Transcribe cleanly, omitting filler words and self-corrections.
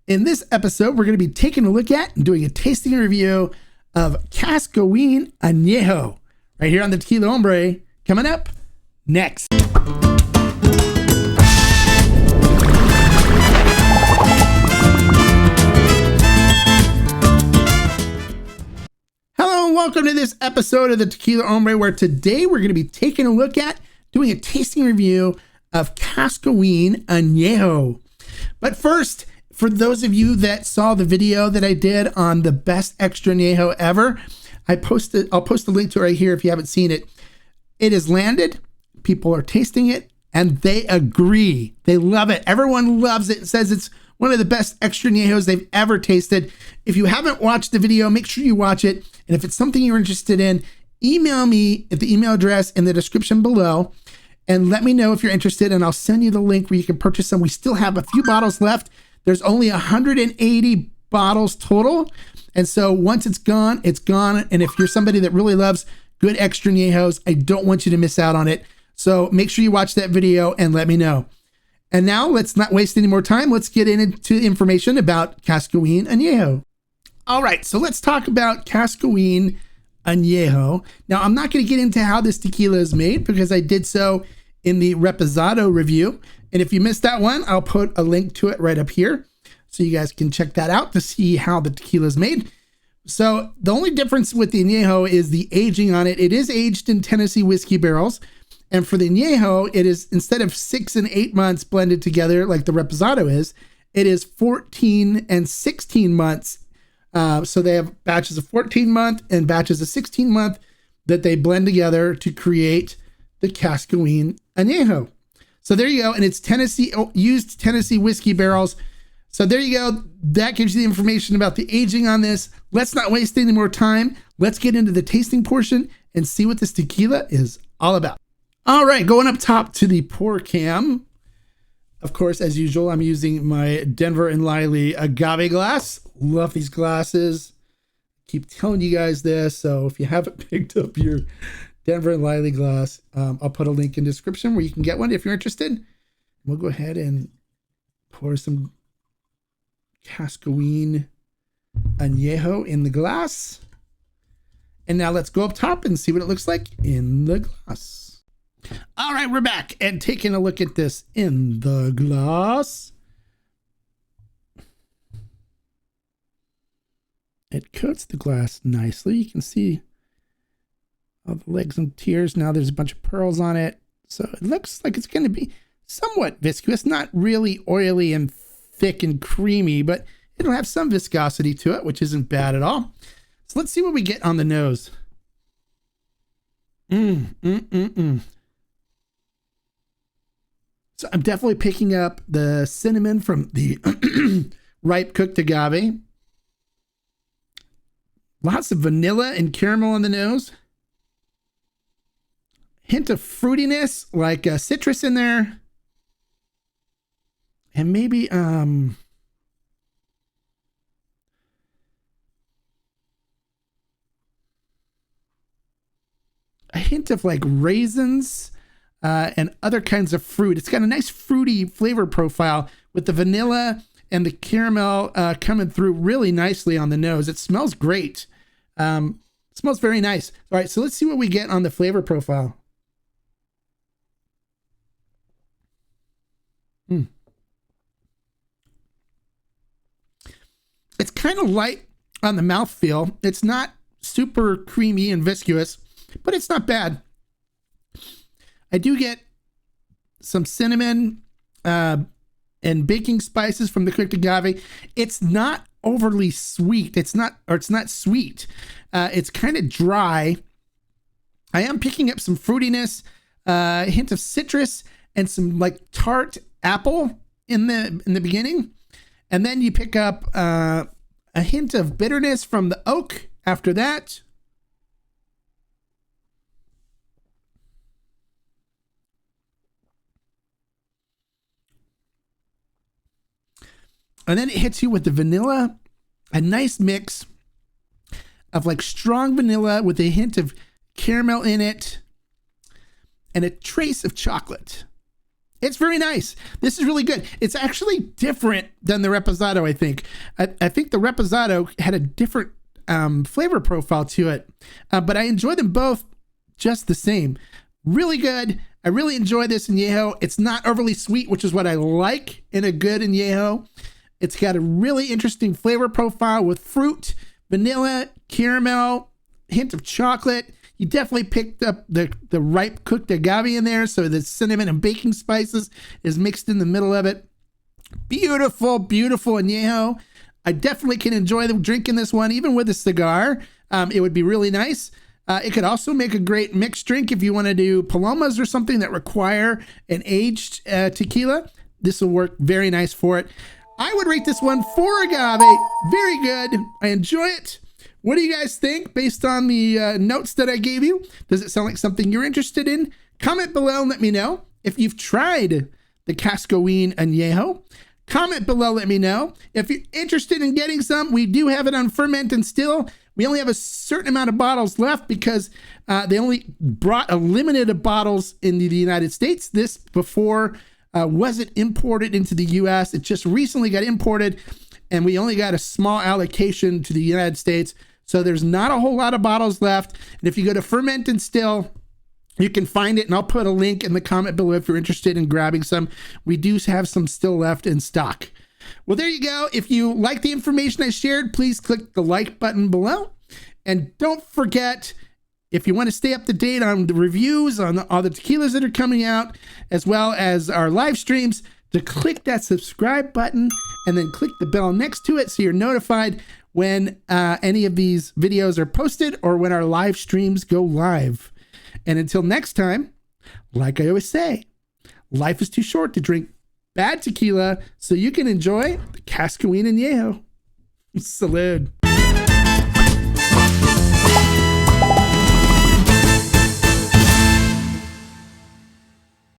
In this episode, we're going to be taking a look at and doing a tasting review of Cascahuin Añejo right here on the Tequila Hombre, coming up next. Hello and welcome to this episode of the Tequila Hombre, where today we're going to be taking a look at doing a tasting review of Cascahuin Añejo. But first, for those of you that saw the video that I did on the best extra añejo ever, I'll post a link to it right here if you haven't seen it. It has landed. People are tasting it and they agree. They love it. Everyone loves it. It says it's one of the best extra añejos they've ever tasted. If you haven't watched the video, make sure you watch it. And if it's something you're interested in, email me at the email address in the description below and let me know if you're interested, and I'll send you the link where you can purchase some. We still have a few bottles left. There's only 180 bottles total. And so once it's gone, it's gone. And if you're somebody that really loves good extra añejos, I don't want you to miss out on it. So make sure you watch that video and let me know. And now let's not waste any more time. Let's get into information about Cascahuin Añejo. All right, so let's talk about Cascahuin Añejo. Now, I'm not going to get into how this tequila is made because I did so in the Reposado review. And if you missed that one, I'll put a link to it right up here so you guys can check that out to see how the tequila is made. So the only difference with the Añejo is the aging on it. It is aged in Tennessee whiskey barrels. And for the Añejo, it is, instead of 6 and 8 months blended together like the Reposado is, it is 14 and 16 months. So they have batches of 14-month and batches of 16-month that they blend together to create the Cascahuin Añejo. So there you go. And it's used Tennessee whiskey barrels. So there you go. That gives you the information about the aging on this. Let's not waste any more time. Let's get into the tasting portion and see what this tequila is all about. All right, going up top to the pour cam. Of course, as usual, I'm using my Denver and Liley agave glass. Love these glasses. Keep telling you guys this. So if you haven't picked up your Denver and Liley glass, I'll put a link in the description where you can get one if you're interested. We'll go ahead and pour some Cascahuin Añejo in the glass. And now let's go up top and see what it looks like in the glass. All right, we're back and taking a look at this in the glass. It coats the glass nicely. You can see all the legs and tiers. Now there's a bunch of pearls on it. So it looks like it's going to be somewhat viscous, not really oily and thick and creamy, but it'll have some viscosity to it, which isn't bad at all. So let's see what we get on the nose. So I'm definitely picking up the cinnamon from the ripe cooked agave. Lots of vanilla and caramel on the nose. Hint of fruitiness, like citrus in there. And maybe a hint of like raisins and other kinds of fruit. It's got a nice fruity flavor profile with the vanilla and the caramel coming through really nicely on the nose. It smells great. It smells very nice. All right, so let's see what we get on the flavor profile. It's kind of light on the mouthfeel. It's not super creamy and viscous, but it's not bad. I do get some cinnamon and baking spices from the cooked agave. It's not overly sweet. It's not sweet. It's kind of dry. I am picking up some fruitiness, a hint of citrus, and some like tart apple in the beginning. And then you pick up a hint of bitterness from the oak after that. And then it hits you with the vanilla, a nice mix of like strong vanilla with a hint of caramel in it and a trace of chocolate. It's very nice. This is really good. It's actually different than the Reposado, I think. I think the Reposado had a different flavor profile to it, but I enjoy them both just the same. Really good. I really enjoy this Añejo. It's not overly sweet, which is what I like in a good Añejo. It's got a really interesting flavor profile with fruit, vanilla, caramel, hint of chocolate. You definitely picked up the ripe cooked agave in there, so the cinnamon and baking spices is mixed in the middle of it. Beautiful, beautiful Añejo. I definitely can enjoy drinking this one, even with a cigar. It would be really nice. It could also make a great mixed drink if you want to do palomas or something that require an aged tequila. This will work very nice for it. I would rate this one 4 agave. Very good. I enjoy it. What do you guys think based on the notes that I gave you? Does it sound like something you're interested in? Comment below and let me know. If you've tried the Cascahuin Añejo, comment below, let me know. If you're interested in getting some, we do have it on ferment and still. We only have a certain amount of bottles left because they only brought a limited of bottles into the United States. This before wasn't imported into the US. It just recently got imported and we only got a small allocation to the United States. So there's not a whole lot of bottles left. And if you go to Ferment and Still, you can find it, and I'll put a link in the comment below if you're interested in grabbing some. We do have some still left in stock. Well, there you go. If you like the information I shared, please click the like button below. And don't forget, if you want to stay up to date on the reviews on all the tequilas that are coming out, as well as our live streams, to click that subscribe button and then click the bell next to it so you're notified when any of these videos are posted or when our live streams go live. And until next time, like I always say, life is too short to drink bad tequila, so you can enjoy the Cascahuin Añejo. Salud.